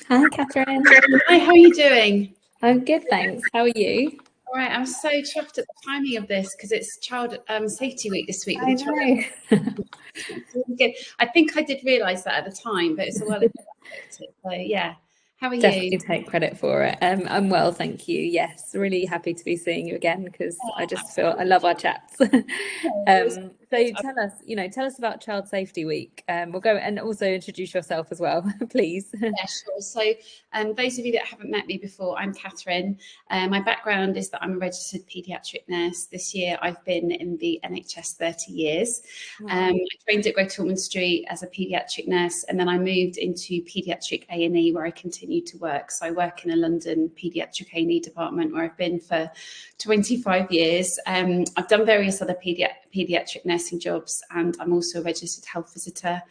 Hi, Katherine. Hi, how are you doing? I'm good, thanks. How are you? All right, I'm so chuffed at the timing of this because it's Child Safety Week this week. I know. It's really good. I think I did realise that at the time, but it's a while ago I booked it. So yeah, how are you? Definitely take credit for it. I'm well, thank you. Yes, really happy to be seeing you again because I just feel I love our chats. So tell us about Child Safety Week. We'll go and also introduce yourself as well, please. Yeah, sure. So those of you that haven't met me before, I'm Katherine. My background is that I'm a registered paediatric nurse. This year I've been in the NHS 30 years. I trained at Great Ormond Street as a paediatric nurse, and then I moved into paediatric A&E where I continued to work. So I work in a London Paediatric A&E department where I've been for 25 years. I've done various other paediatric nursing jobs, and I'm also a registered health visitor,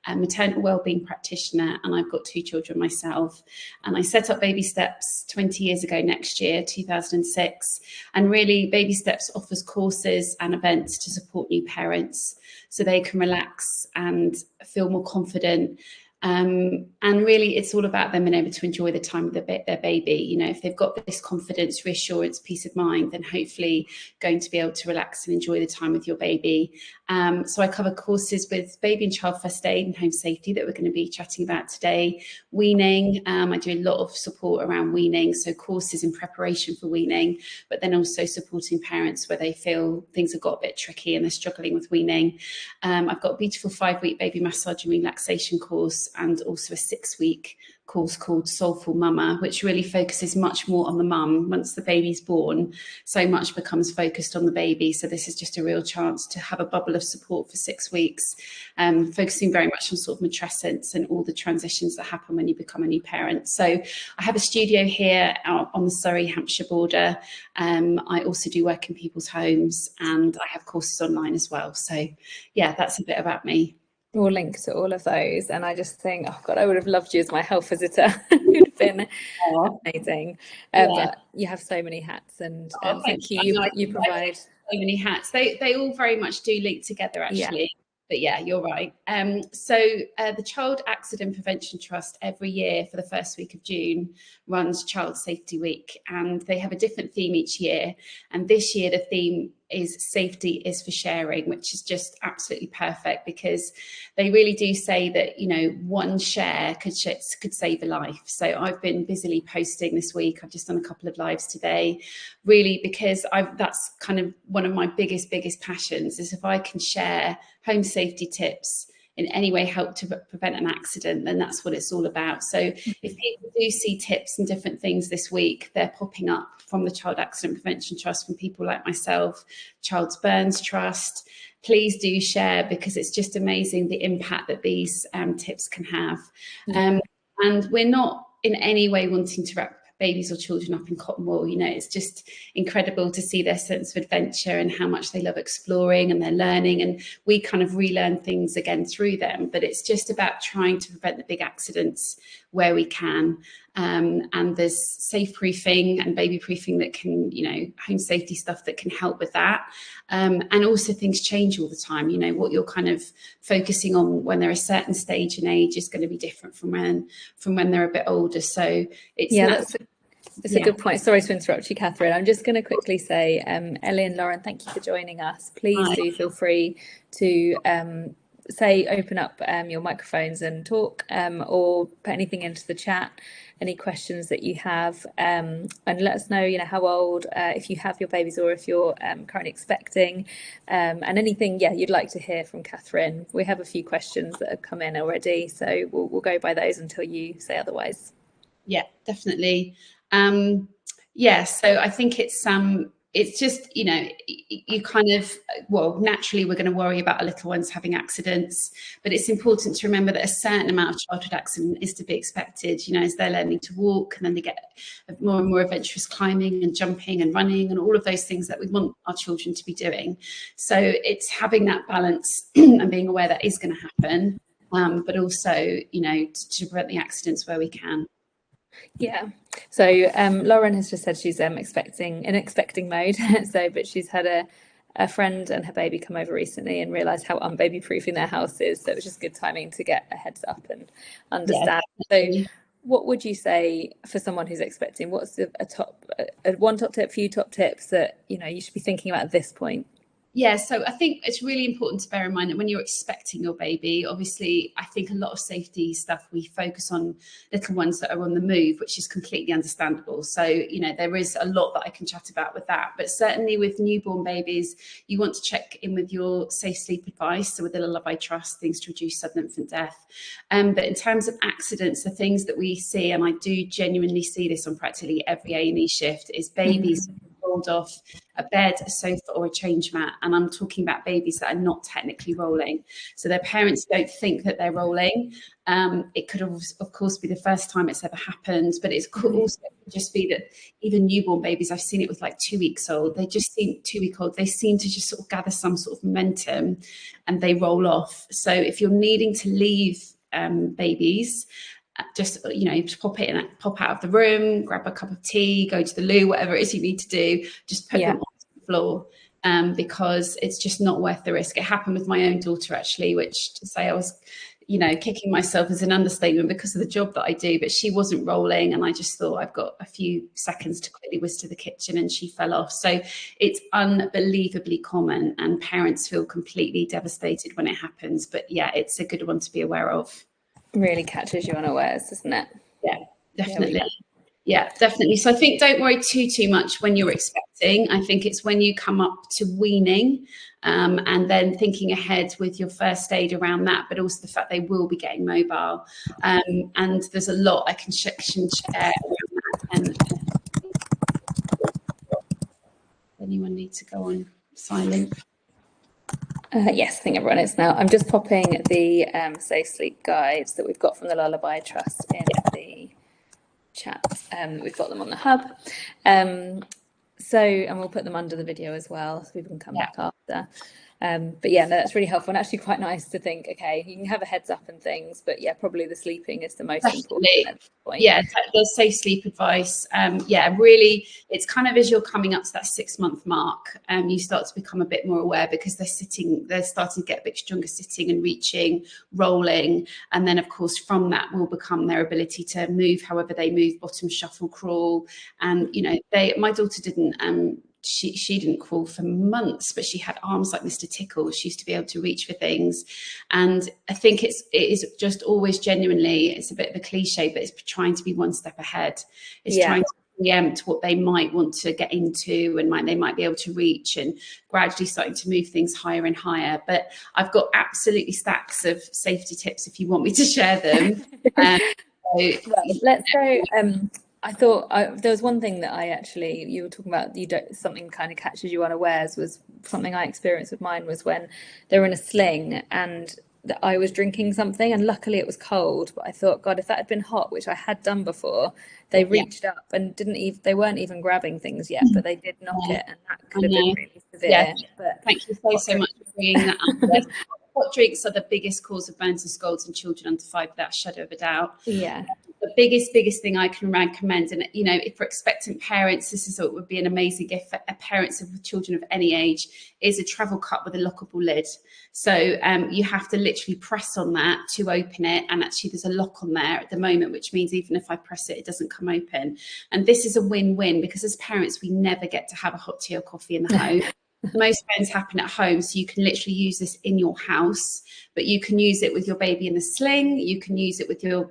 Maternal Wellbeing Practitioner, and I've got 2 children myself. And I set up Baby Steps 20 years ago next year, 2006. And really, Baby Steps offers courses and events to support new parents so they can relax and feel more confident. And really, it's all about them being able to enjoy the time with their baby. You know, if they've got this confidence, reassurance, peace of mind, then hopefully going to be able to relax and enjoy the time with your baby. So I cover courses with baby and child first aid and home safety that we're going to be chatting about today. Weaning, I do a lot of support around weaning, so courses in preparation for weaning, but then also supporting parents where they feel things have got a bit tricky and they're struggling with weaning. I've got a beautiful 5-week baby massage and relaxation course, and also a 6-week course called Soulful Mama, which really focuses much more on the mum. Once the baby's born, so much becomes focused on the baby. So this is just a real chance to have a bubble of support for 6 weeks, focusing very much on sort of matrescence and all the transitions that happen when you become a new parent. So I have a studio here out on the Surrey-Hampshire border. I also do work in people's homes, and I have courses online as well. So yeah, that's a bit about me. We'll link to all of those. And I just think, oh God, I would have loved you as my health visitor. It would have been amazing. But you have so many hats, and thank you. You provide so many hats. They all very much do link together, actually. Yeah. But yeah, you're right. So the Child Accident Prevention Trust every year for the first week of June runs Child Safety Week, and they have a different theme each year. And this year the theme is Safety is for Sharing, which is just absolutely perfect because they really do say that, you know, one share could save a life. So I've been busily posting this week. I've just done a couple of lives today, really, because that's kind of one of my biggest passions is if I can share home safety tips in any way help to prevent an accident, then that's what it's all about. So if people do see tips and different things this week, they're popping up from the Child Accident Prevention Trust, from people like myself, Child's Burns Trust. Please do share, because it's just amazing the impact that these tips can have. And we're not in any way wanting to wrap babies or children up in cotton wool. You know, it's just incredible to see their sense of adventure and how much they love exploring, and they're learning, and we kind of relearn things again through them. But it's just about trying to prevent the big accidents where we can. And there's safe proofing and baby proofing that can, you know, home safety stuff that can help with that. And also things change all the time. You know, what you're kind of focusing on when they're a certain stage and age is going to be different from when they're a bit older. So it's it's a good point. Sorry to interrupt you, Katherine. I'm just going to quickly say, Ellie and Lauren, thank you for joining us. Please do feel free to open up your microphones and talk, or put anything into the chat, any questions that you have, and let us know, you know, how old, if you have your babies, or if you're currently expecting, and anything you'd like to hear from Katherine. We have a few questions that have come in already, so we'll go by those until you say otherwise. Yeah, definitely. So I think it's just, you know, you kind of, well, naturally we're going to worry about our little ones having accidents, but it's important to remember that a certain amount of childhood accident is to be expected, you know, as they're learning to walk, and then they get more and more adventurous climbing and jumping and running and all of those things that we want our children to be doing. So it's having that balance and being aware that is going to happen, but also, you know, to prevent the accidents where we can. Yeah. So Lauren has just said she's expecting mode. But she's had a friend and her baby come over recently and realised how unbaby proofing their house is. So it was just good timing to get a heads up and understand. So what would you say for someone who's expecting? What's one top tip, few top tips that, you know, you should be thinking about at this point? Yeah, so I think it's really important to bear in mind that when you're expecting your baby, obviously, I think a lot of safety stuff, we focus on little ones that are on the move, which is completely understandable. So, you know, there is a lot that I can chat about with that. But certainly with newborn babies, you want to check in with your safe sleep advice. So with the Lullaby Trust, things to reduce sudden infant death. But in terms of accidents, the things that we see, and I do genuinely see this on practically every A&E shift, is babies rolled off a bed, a sofa, or a change mat. And I'm talking about babies that are not technically rolling. So their parents don't think that they're rolling. It could, of course, be the first time it's ever happened, but it could also just be that even newborn babies, I've seen it with like 2 weeks old, they just seem 2-week-old, they seem to just sort of gather some sort of momentum and they roll off. So if you're needing to leave babies, just, you know, pop out of the room, grab a cup of tea, go to the loo, whatever it is you need to do, just put them on the floor, because it's just not worth the risk. It happened with my own daughter, actually, which, to say I was, you know, kicking myself is an understatement because of the job that I do, but she wasn't rolling, and I just thought, I've got a few seconds to quickly whiz to the kitchen, and she fell off. So it's unbelievably common, and parents feel completely devastated when it happens. But yeah, it's a good one to be aware of. Really catches you unawares, doesn't it? Yeah, definitely. Yeah, definitely. So I think don't worry too much when you're expecting. I think it's when you come up to weaning, and then thinking ahead with your first aid around that, but also the fact they will be getting mobile. And there's a lot I can share around that. And anyone need to go on silent? Yes, I think everyone is now. I'm just popping the safe sleep guides that we've got from the Lullaby Trust in the chat. We've got them on the hub. And we'll put them under the video as well, so people can come back after. But yeah, no, that's really helpful, and actually quite nice to think, okay, you can have a heads up and things, but yeah, probably the sleeping is the most important at this point. Yeah, the safe sleep advice. Yeah, really, it's kind of as you're coming up to that 6-month mark, you start to become a bit more aware, because they're starting to get a bit stronger sitting and reaching, rolling, and then of course from that will become their ability to move however they move, bottom shuffle, crawl. And you know, my daughter didn't she didn't crawl for months, but she had arms like Mr. Tickle. She used to be able to reach for things. And I think it is just always genuinely, it's a bit of a cliche, but it's trying to be one step ahead. It's trying to preempt what they might want to get into, and they might be able to reach, and gradually starting to move things higher and higher. But I've got absolutely stacks of safety tips if you want me to share them. Let's go. I thought there was one thing that you were talking about, something kind of catches you unawares, was something I experienced with mine, was when they were in a sling and I was drinking something, and luckily it was cold, but I thought, God, if that had been hot, which I had done before, they reached up and they weren't even grabbing things yet, but they did knock it, and that could have been really severe. Yeah. But thank you so much for bringing that up. Hot drinks are the biggest cause of burns and scalds in children under 5, without a shadow of a doubt. Yeah. The biggest thing I can recommend, and you know, if for expectant parents, this is what would be an amazing gift for parents of children of any age, is a travel cup with a lockable lid. So you have to literally press on that to open it, and actually there's a lock on there at the moment, which means even if I press it, it doesn't come open. And this is a win-win, because as parents, we never get to have a hot tea or coffee in the home. Most burns happen at home, so you can literally use this in your house, but you can use it with your baby in the sling, you can use it with your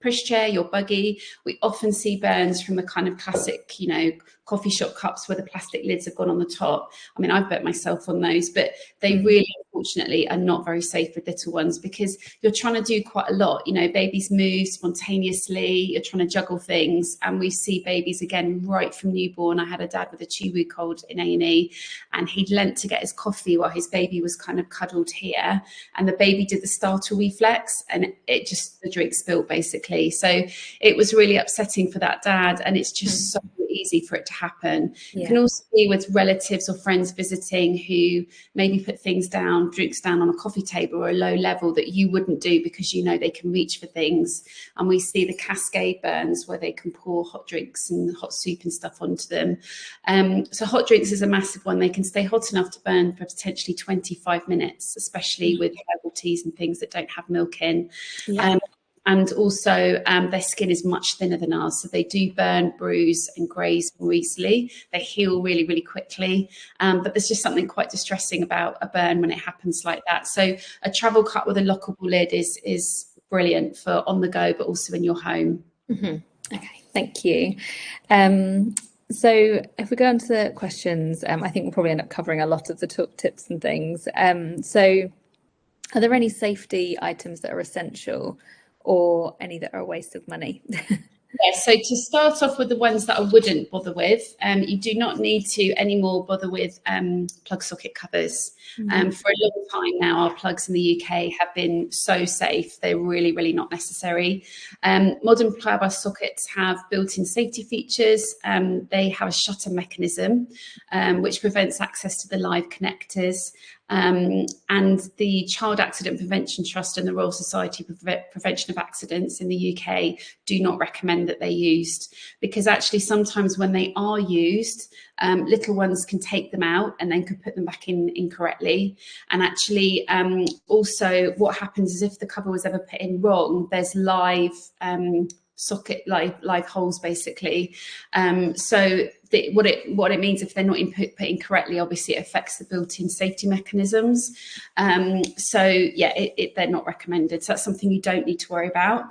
pushchair, your buggy. We often see burns from the kind of classic, you know, coffee shop cups where the plastic lids have gone on the top. I mean, I've burnt myself on those, but they really, unfortunately, are not very safe with little ones, because you're trying to do quite a lot. You know, babies move spontaneously, you're trying to juggle things, and we see babies, again, right from newborn. I had a dad with a 2-week-old in A&E, and he'd leant to get his coffee while his baby was kind of cuddled here, and the baby did the startle reflex, and the drink spilled, basically. So it was really upsetting for that dad, and it's just so easy for it to happen. It can also be with relatives or friends visiting who maybe put drinks down on a coffee table or a low level that you wouldn't do, because you know they can reach for things. And we see the cascade burns where they can pour hot drinks and hot soup and stuff onto them. So hot drinks is a massive one. They can stay hot enough to burn for potentially 25 minutes, especially with herbal teas and things that don't have milk in. And also their skin is much thinner than ours. So they do burn, bruise and graze more easily. They heal really, really quickly. But there's just something quite distressing about a burn when it happens like that. So a travel cut with a lockable lid is brilliant for on the go, but also in your home. Okay, thank you. So if we go on to the questions, I think we'll probably end up covering a lot of the top tips and things. So are there any safety items that are essential or any that are a waste of money? Yeah, so to start off with the ones that I wouldn't bother with, you do not need to anymore bother with plug socket covers. For a long time now, our plugs in the UK have been so safe. They're really, really not necessary. Modern plug sockets have built-in safety features. They have a shutter mechanism, which prevents access to the live connectors. And the Child Accident Prevention Trust and the Royal Society for Prevention of Accidents in the UK do not recommend that they're used, because actually sometimes when they are used, little ones can take them out and then could put them back in incorrectly. And actually also what happens is if the cover was ever put in wrong, there's live socket, live holes basically. So what it means if they're not put in correctly, obviously it affects the built-in safety mechanisms. So yeah, they're not recommended. So that's something you don't need to worry about.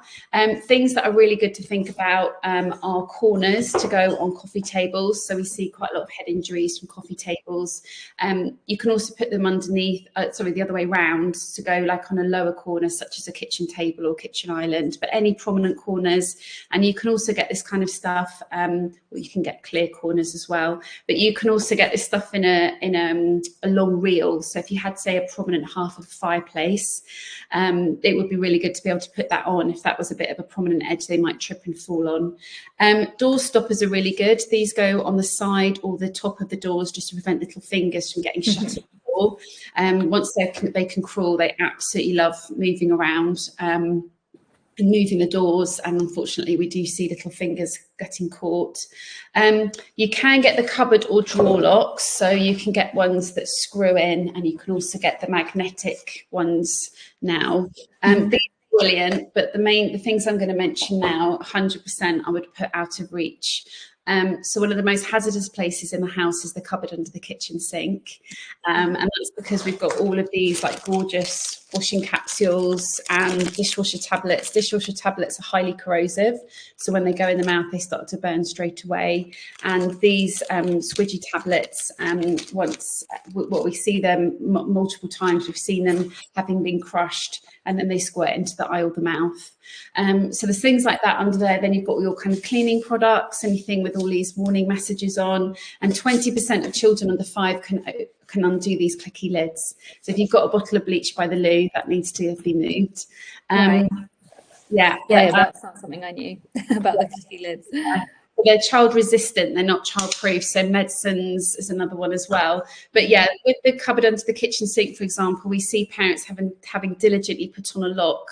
Things that are really good to think about are corners to go on coffee tables. So we see quite a lot of head injuries from coffee tables. You can also put them underneath, the other way round, to go like on a lower corner, such as a kitchen table or kitchen island, but any prominent corners. And you can also get this kind of stuff, well, you can get clear corners as well, but you can also get this stuff in a long reel. So if you had, say, a prominent half of a fireplace, it would be really good to be able to put that on. If that was a bit of a prominent edge, they might trip and fall on. Door stoppers are really good. These go on the side or the top of the doors just to prevent little fingers from getting shut at the door. Once they can crawl, they absolutely love moving around and moving the doors, and unfortunately we do see little fingers getting caught. You can get the cupboard or drawer locks, so you can get ones that screw in, and you can also get the magnetic ones now. These are brilliant, but the things I'm going to mention now, 100% I would put out of reach. So one of the most hazardous places in the house is the cupboard under the kitchen sink. And that's because we've got all of these like gorgeous washing capsules and dishwasher tablets. Dishwasher tablets are highly corrosive. So when they go in the mouth, they start to burn straight away. And these squidgy tablets, we see them multiple times. We've seen them having been crushed and then they squirt into the eye or the mouth. So there's things like that under there. Then you've got all your kind of cleaning products, anything with all these warning messages on, and 20% of children under 5 can undo these clicky lids. So if you've got a bottle of bleach by the loo, that needs to be moved. Right. Yeah, that's not something I knew about the clicky lids. They're child resistant, they're not child proof. So medicines is another one as well. But yeah, with the cupboard under the kitchen sink, for example, we see parents having diligently put on a lock,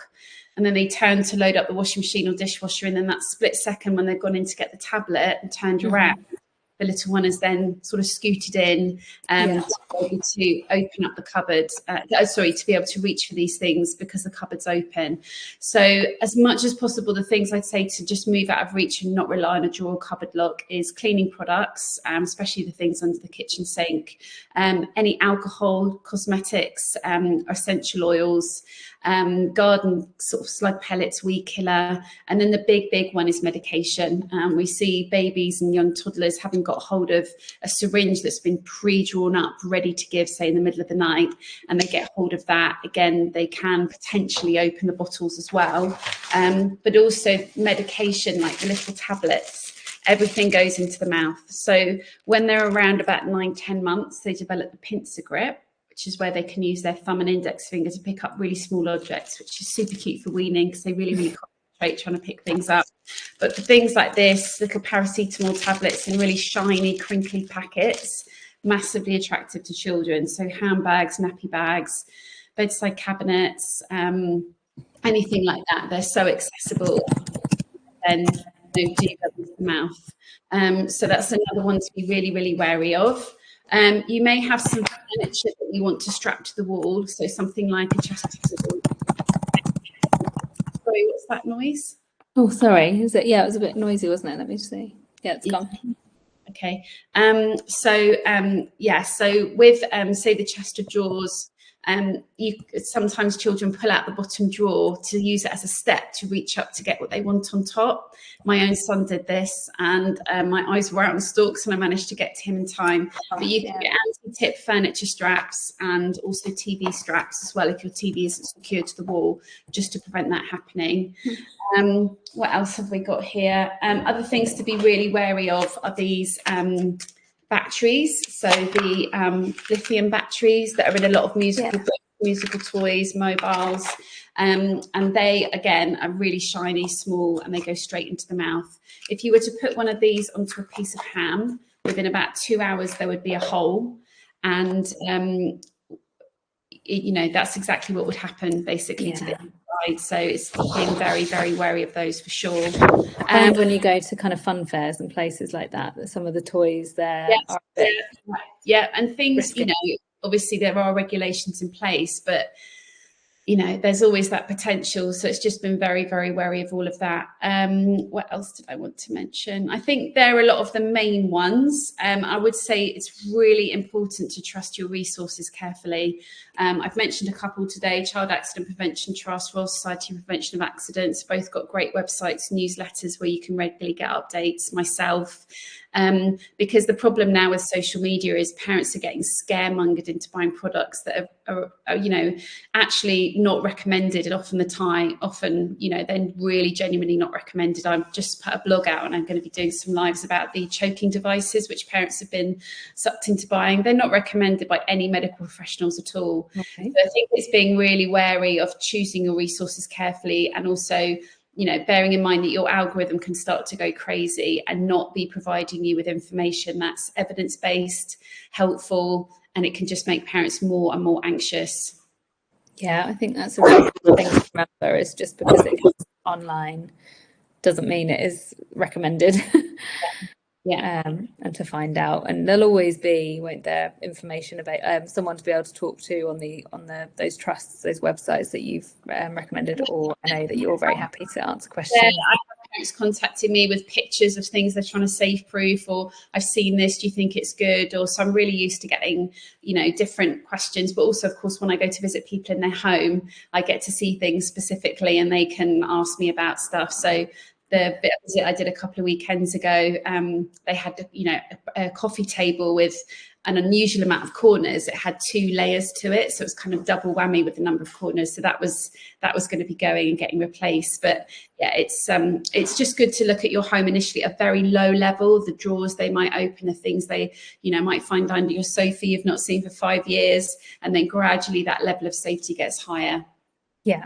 and then they turn to load up the washing machine or dishwasher, and then that split second when they've gone in to get the tablet and turned around, the little one is then sort of scooted in to be able to open up the cupboard, to be able to reach for these things because the cupboard's open. So as much as possible, the things I'd say to just move out of reach and not rely on a drawer cupboard lock is cleaning products, especially the things under the kitchen sink, any alcohol, cosmetics, essential oils, garden sort of slug pellets, weed killer, and then the big one is medication. We see babies and young toddlers having got hold of a syringe that's been pre-drawn up, ready to give, say in the middle of the night, and they get hold of that. Again, they can potentially open the bottles as well, but also medication like the little tablets. Everything goes into the mouth. So when they're around about 9-10 months, they develop the pincer grip, which is where they can use their thumb and index finger to pick up really small objects, which is super cute for weaning because they really concentrate trying to pick things up. But for things like this, little paracetamol tablets in really shiny, crinkly packets, massively attractive to children. So handbags, nappy bags, bedside cabinets, anything like that. They're so accessible. Then do go into the mouth. So that's another one to be really, really wary of. You may have some furniture that you want to strap to the wall, so something like a chest table. Sorry, What's that noise? Oh, sorry. Is it? Yeah, it was a bit noisy, wasn't it? Let me see. Yeah, it's gone. Okay. So with say the chest of drawers, sometimes children pull out the bottom drawer to use it as a step to reach up to get what they want on top. My own son did this, and my eyes were out on stalks, and I managed to get to him in time. But you can get anti-tip furniture straps and also TV straps as well if your TV isn't secured to the wall, just to prevent that happening. What else have we got here? Other things to be really wary of are these batteries. So the lithium batteries that are in a lot of musical toys, mobiles, and they again are really shiny, small, and they go straight into the mouth. If you were to put one of these onto a piece of ham, within about 2 hours there would be a hole, and that's exactly what would happen basically to the inside. So it's being very, very wary of those for sure. And when you go to kind of fun fairs and places like that, some of the toys there are and things risky. Obviously there are regulations in place, but there's always that potential. So it's just been very, very wary of all of that. What else did I want to mention? I think there are a lot of the main ones. I would say it's really important to trust your resources carefully. I've mentioned a couple today: Child Accident Prevention Trust, Royal Society for Prevention of Accidents. Both got great websites, newsletters where you can regularly get updates. Myself. Because the problem now with social media is parents are getting scaremongered into buying products that are actually not recommended, and often they're really genuinely not recommended. I've just put a blog out, and I'm going to be doing some lives about the choking devices which parents have been sucked into buying. They're not recommended by any medical professionals at all. Okay. So I think it's being really wary of choosing your resources carefully, and also bearing in mind that your algorithm can start to go crazy and not be providing you with information that's evidence-based, helpful, and it can just make parents more and more anxious. Yeah, I think that's a really good thing to remember, is just because it comes online doesn't mean it is recommended. And to find out, and there'll always be, won't there, information about someone to be able to talk to on those trusts, those websites that you've recommended, or I know that you're very happy to answer questions. I have parents contacting me with pictures of things they're trying to save proof, or I've seen this, do you think it's good? Or so I'm really used to getting different questions, but also of course when I go to visit people in their home, I get to see things specifically and they can ask me about stuff. So the visit I did a couple of weekends ago, they had a coffee table with an unusual amount of corners. It had 2 layers to it, so it was kind of double whammy with the number of corners. So that was going to be going and getting replaced. But yeah, it's just good to look at your home initially at a very low level. The drawers they might open are things they might find under your sofa you've not seen for 5 years, and then gradually that level of safety gets higher. Yeah.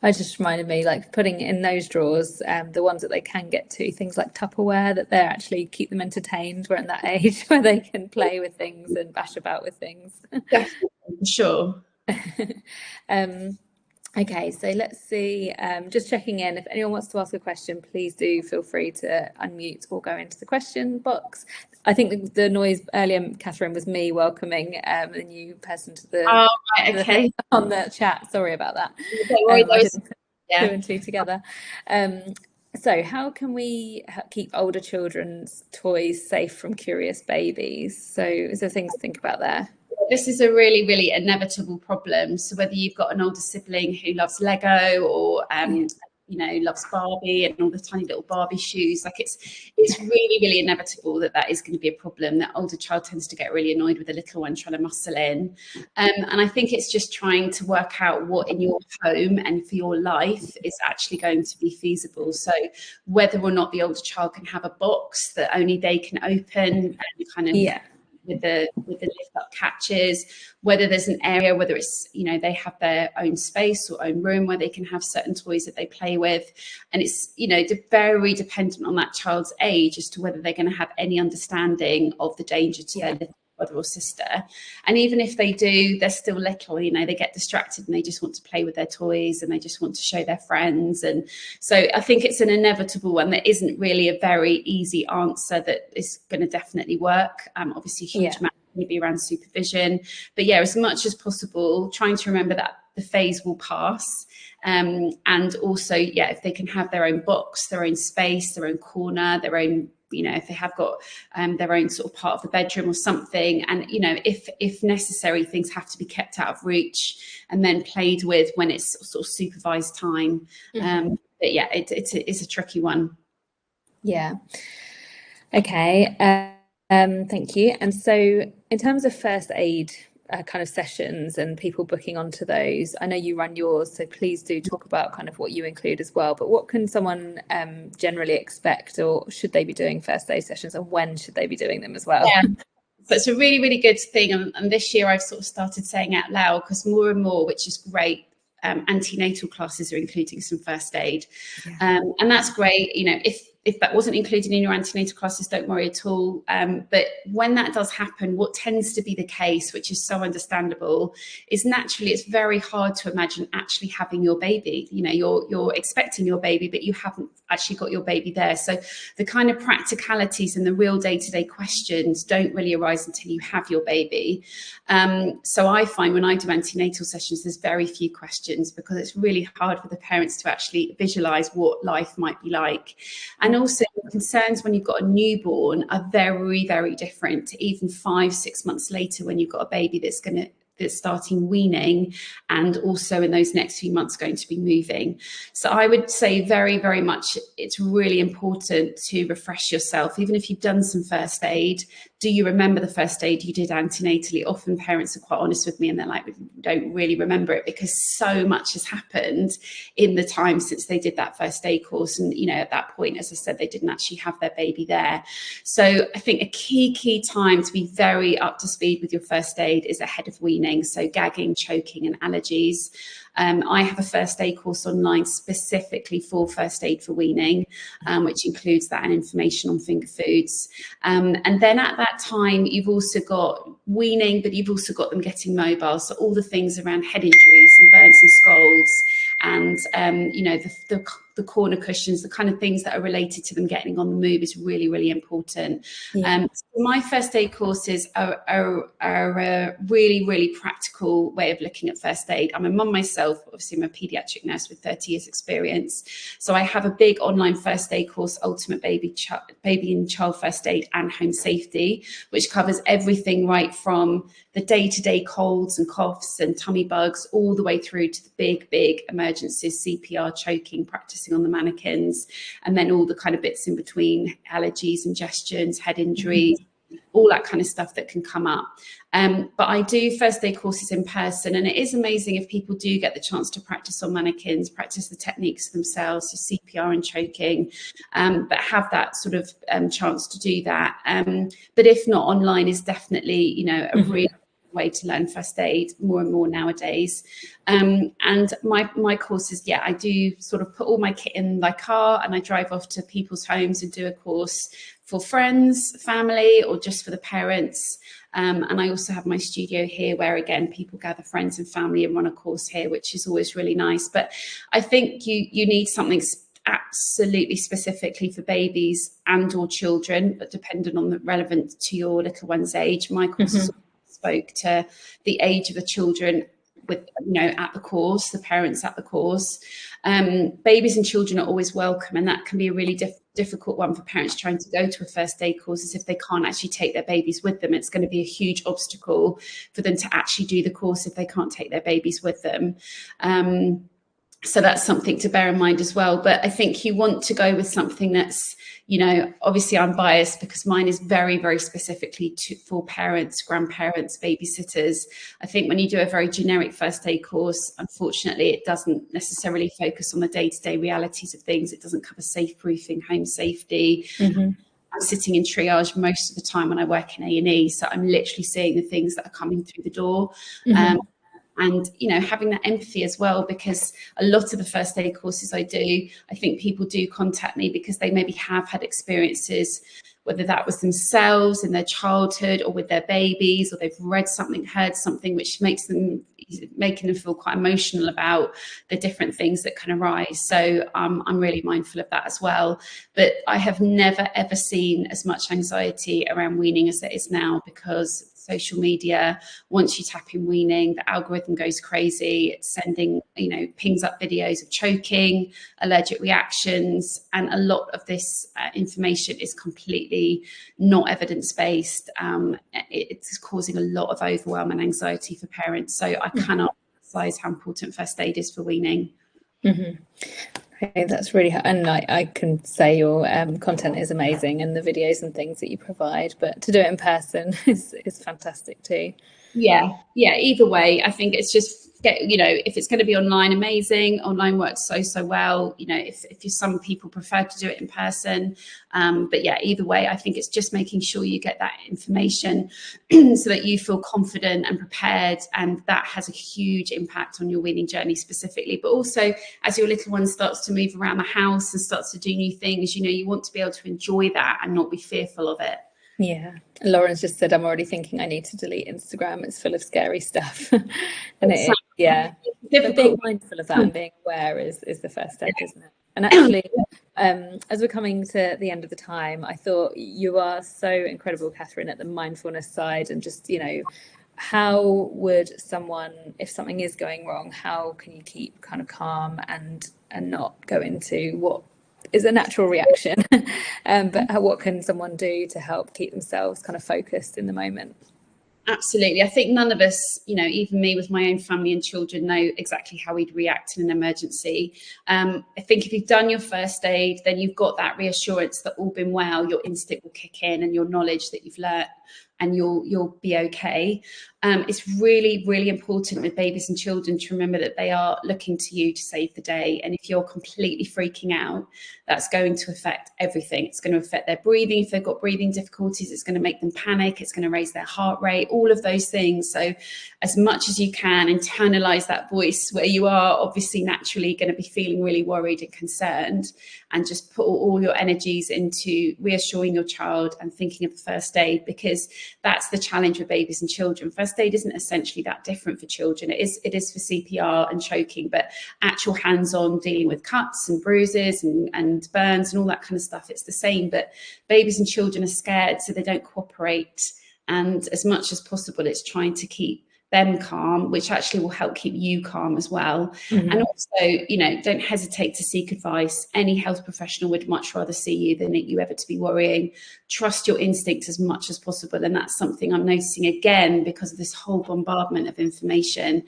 I just reminded me, like putting in those drawers, the ones that they can get to, things like Tupperware, that they're actually keep them entertained. We're at that age where they can play with things and bash about with things. Definitely, sure. Okay, so let's see, just checking in. If anyone wants to ask a question, please do feel free to unmute or go into the question box. I think the noise earlier, Katherine, was me welcoming a new person to the, on the chat. Sorry about that. I didn't put 2 and 2 together. So how can we keep older children's toys safe from curious babies? So is there things to think about there? This is a really, really inevitable problem. So whether you've got an older sibling who loves Lego or loves Barbie and all the tiny little Barbie shoes, like it's really, really inevitable that is going to be a problem. That older child tends to get really annoyed with the little one trying to muscle in. And I think it's just trying to work out what in your home and for your life is actually going to be feasible. So whether or not the older child can have a box that only they can open and kind of with the lift up catches, whether there's an area, whether it's they have their own space or own room where they can have certain toys that they play with, and it's very dependent on that child's age as to whether they're going to have any understanding of the danger to their little brother or sister. And even if they do, they're still little, they get distracted and they just want to play with their toys and they just want to show their friends. And so I think it's an inevitable one. There isn't really a very easy answer that is going to definitely work. Obviously a huge amount maybe around supervision, but as much as possible trying to remember that the phase will pass. And also, yeah, if they can have their own box, their own space, their own corner, their own, you know, if they have got their own sort of part of the bedroom or something, and, you know, if necessary, things have to be kept out of reach and then played with when it's sort of supervised time. But yeah, it's a tricky one. Yeah. Okay. Thank you. And so in terms of first aid kind of sessions and people booking onto those, I know you run yours, so please do talk about kind of what you include as well. But what can someone generally expect, or should they be doing first aid sessions, and when should they be doing them as well? Yeah. So it's a really, really good thing. And this year I've sort of started saying out loud, because more and more, which is great, antenatal classes are including some first aid. Yeah. And that's great. You know, if that wasn't included in your antenatal classes, don't worry at all. But when that does happen, what tends to be the case, which is so understandable, is naturally it's very hard to imagine actually having your baby. You know, you're expecting your baby, but you haven't actually got your baby there. So the kind of practicalities and the real day-to-day questions don't really arise until you have your baby. So I find when I do antenatal sessions, there's very few questions, because it's really hard for the parents to actually visualize what life might be like. And also, concerns when you've got a newborn are very, very different to even 5-6 months later when you've got a baby that's starting weaning, and also in those next few months going to be moving. So I would say very, very much it's really important to refresh yourself. Even if you've done some first aid, do you remember the first aid you did antenatally? Often parents are quite honest with me and they're like, we don't really remember it, because so much has happened in the time since they did that first aid course. And, you know, at that point, as I said, they didn't actually have their baby there. So I think a key time to be very up to speed with your first aid is ahead of weaning. So gagging, choking and allergies. I have a first aid course online specifically for first aid for weaning, which includes that and information on finger foods. And then at that time, you've also got weaning, but you've also got them getting mobile. So all the things around head injuries and burns and scalds, and you know, the corner cushions, the kind of things that are related to them getting on the move is really, really important. Yeah. So my first aid courses are a really, really practical way of looking at first aid. I'm a mum myself, obviously I'm a paediatric nurse with 30 years experience. So I have a big online first aid course, Ultimate Baby and Child First Aid and Home Safety, which covers everything right from the day-to-day colds and coughs and tummy bugs, all the way through to the big emergencies, CPR, choking, practicing on the mannequins, and then all the kind of bits in between, allergies, ingestions, head injuries, all that kind of stuff that can come up. But I do first aid courses in person, and it is amazing if people do get the chance to practice on mannequins, practice the techniques themselves, so CPR and choking, but have that sort of chance to do that. But if not, online is definitely, you know, a really way to learn first aid more and more nowadays. And my courses, yeah, I do sort of put all my kit in my car and I drive off to people's homes and do a course for friends, family, or just for the parents. And I also have my studio here where, again, people gather friends and family and run a course here, which is always really nice. But I think you need something absolutely specifically for babies and or children, but dependent on the relevant to your little one's age. My course spoke to the age of the children with, you know, at the course, the parents at the course. Babies and children are always welcome, and that can be a really difficult one for parents trying to go to a first aid course, is if they can't actually take their babies with them. It's going to be a huge obstacle for them to actually do the course if they can't take their babies with them. So that's something to bear in mind as well. But I think you want to go with something that's, you know, obviously I'm biased because mine is very, very specifically for parents, grandparents, babysitters. I think when you do a very generic first aid course, unfortunately, it doesn't necessarily focus on the day-to-day realities of things. It doesn't cover safe proofing, home safety. I'm sitting in triage most of the time when I work in A&E. So I'm literally seeing the things that are coming through the door. And, you know, having that empathy as well, because a lot of the first aid courses I do, I think people do contact me because they maybe have had experiences, whether that was themselves in their childhood or with their babies, or they've read something, heard something, which making them feel quite emotional about the different things that can arise. So I'm really mindful of that as well. But I have never, ever seen as much anxiety around weaning as there is now, because social media. Once you tap in weaning, the algorithm goes crazy. It's sending, pings up videos of choking, allergic reactions, and a lot of this information is completely not evidence-based. It's causing a lot of overwhelm and anxiety for parents. So I cannot emphasize how important first aid is for weaning. Okay, that's really, and I can say your content is amazing, and the videos and things that you provide, but to do it in person is fantastic too. Yeah, either way, I think it's just if it's going to be online, amazing. Online works so well. If some people prefer to do it in person, but yeah, either way, I think it's just making sure you get that information so that you feel confident and prepared, and that has a huge impact on your weaning journey specifically. But also, as your little one starts to move around the house and starts to do new things, you want to be able to enjoy that and not be fearful of it. Yeah, Lauren's just said, I'm already thinking I need to delete Instagram. It's full of scary stuff. And but being mindful of that and being aware is the first step, isn't it? And actually, as we're coming to the end of the time, I thought you are so incredible, Katherine, at the mindfulness side, and just, how would someone, if something is going wrong, how can you keep kind of calm and not go into what is a natural reaction, but what can someone do to help keep themselves kind of focused in the moment? Absolutely. I think none of us, even me with my own family and children, know exactly how we'd react in an emergency. I think if you've done your first aid, then you've got that reassurance that all been well, your instinct will kick in, and your knowledge that you've learnt, and you'll be okay. It's really, really important with babies and children to remember that they are looking to you to save the day. And if you're completely freaking out, that's going to affect everything. It's going to affect their breathing. If they've got breathing difficulties, it's going to make them panic. It's going to raise their heart rate, all of those things. So as much as you can, internalize that voice where you are obviously naturally going to be feeling really worried and concerned, and just put all your energies into reassuring your child and thinking of the first aid, because that's the challenge with babies and children. First aid isn't essentially that different for children. It is for CPR and choking, but actual hands-on dealing with cuts and bruises and burns and all that kind of stuff, it's the same. But babies and children are scared, so they don't cooperate. And as much as possible, it's trying to keep them calm, which actually will help keep you calm as well. And also, don't hesitate to seek advice. Any health professional would much rather see you than you ever to be worrying. Trust your instincts as much as possible. And that's something I'm noticing again, because of this whole bombardment of information.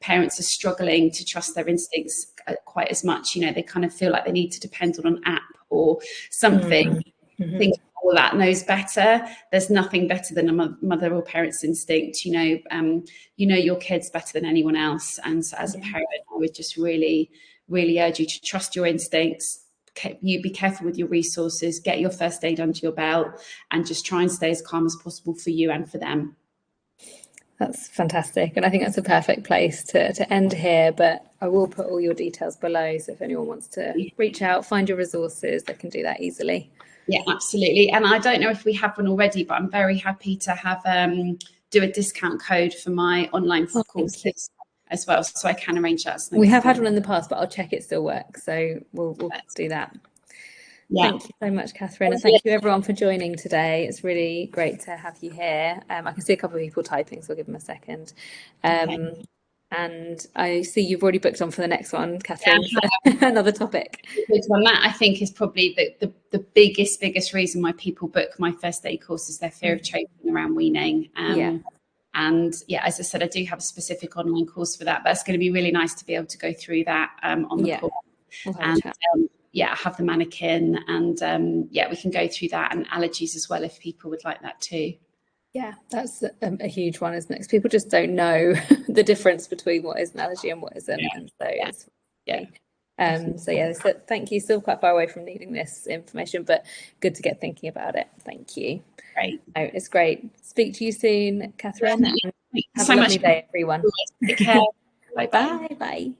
Parents are struggling to trust their instincts quite as much. They kind of feel like they need to depend on an app or something. Think all that knows better. There's nothing better than a mother or parent's instinct. Your kids better than anyone else. And so as a parent, I would just really, really urge you to trust your instincts. You be careful with your resources, get your first aid under your belt, and just try and stay as calm as possible for you and for them. That's fantastic. And I think that's a perfect place to end here, but I will put all your details below. So if anyone wants to reach out, find your resources, they can do that easily. Yeah, absolutely. And I don't know if we have one already, but I'm very happy to have do a discount code for my online courses as well. So I can arrange that. We have had one in the past, but I'll check it still works. So we'll do that. Yeah. Thank you so much, Katherine, and thank you everyone for joining today. It's really great to have you here. I can see a couple of people typing, so I'll give them a second. And I see you've already booked on for the next one, Katherine. Another topic. That I think is probably the biggest reason why people book my first aid course is their fear of choking around weaning. And as I said, I do have a specific online course for that, but it's going to be really nice to be able to go through that on the course. I have the mannequin, and we can go through that, and allergies as well if people would like that too. Yeah, that's a huge one, isn't it? Because people just don't know the difference between what is an allergy and what isn't. And so thank you. Still quite far away from needing this information, but good to get thinking about it. Thank you. Great. It's great. Speak to you soon, Katherine. Thank you have so a much. lovely day, everyone. Take care. Bye. Bye.